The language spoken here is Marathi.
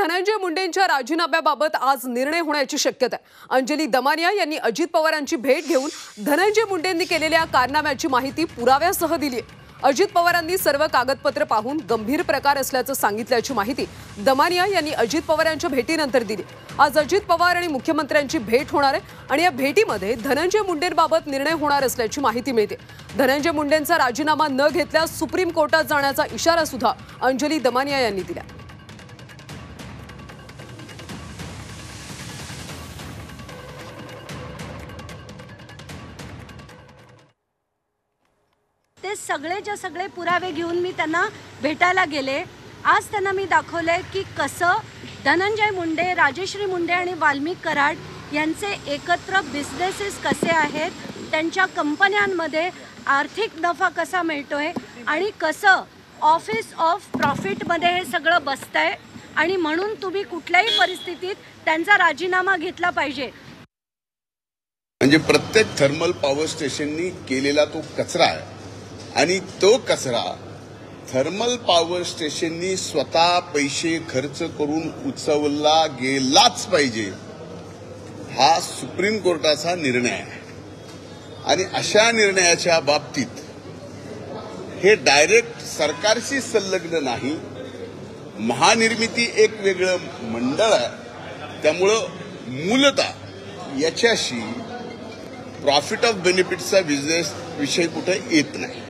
धनंजय मुंडेंच्या राजीनाम्याबाबत आज निर्णय होण्याची शक्यता आहे। अंजली दमानिया यांनी अजित पवारांची भेट घेऊन धनंजय मुंडेंनी केलेल्या कारनाम्याची माहिती पुराव्यासह दिली आहे। अजित पवारांनी सर्व कागदपत्र पाहून गंभीर प्रकार असल्याचं सांगितल्याची माहिती दमानिया यांनी अजित पवारांच्या भेटीनंतर दिली। आज अजित पवार आणि मुख्यमंत्र्यांची भेट होणार आहे आणि या भेटीमध्ये धनंजय मुंडेंबाबत निर्णय होणार असल्याची माहिती मिळते। धनंजय मुंडेंचा राजीनामा न घेतल्यास सुप्रीम कोर्टात जाण्याचा इशारा सुद्धा अंजली दमानिया यांनी दिला। ते सगळेच्या सगळे पुरावे घेऊन मी त्यांना भेटायला गेले। आज त्यांना मी दाखवले की कसं धनंजय मुंडे, राजश्री मुंडे आणि वाल्मिक कराड यांचे एकत्र बिझनेसेस कसे आहेत, त्यांच्या कंपन्यांमध्ये आर्थिक नफा कसा मिळतोय आणि कसं ऑफिस ऑफ प्रॉफिटमध्ये हे सगळं बसतंय आणि म्हणून तुम्ही कुठल्याही परिस्थितीत त्यांचा राजीनामा घेतला पाहिजे। म्हणजे प्रत्येक थर्मल पॉवर स्टेशननी केलेला तो कचरा आहे आणि तो कचरा थर्मल पॉवर स्टेशननी स्वतः पैसे खर्च करून उचलला गेलाच पाहिजे, हा सुप्रीम कोर्टाचा निर्णय आहे। आणि अशा निर्णयाच्या बाबतीत हे डायरेक्ट सरकारशी संलग्न नाही, महानिर्मिती एक वेगळं मंडळ आहे, त्यामुळं मूलतः याच्याशी प्रॉफिट ऑफ बेनिफिटचा बिझनेस विषय कुठे येत नाही।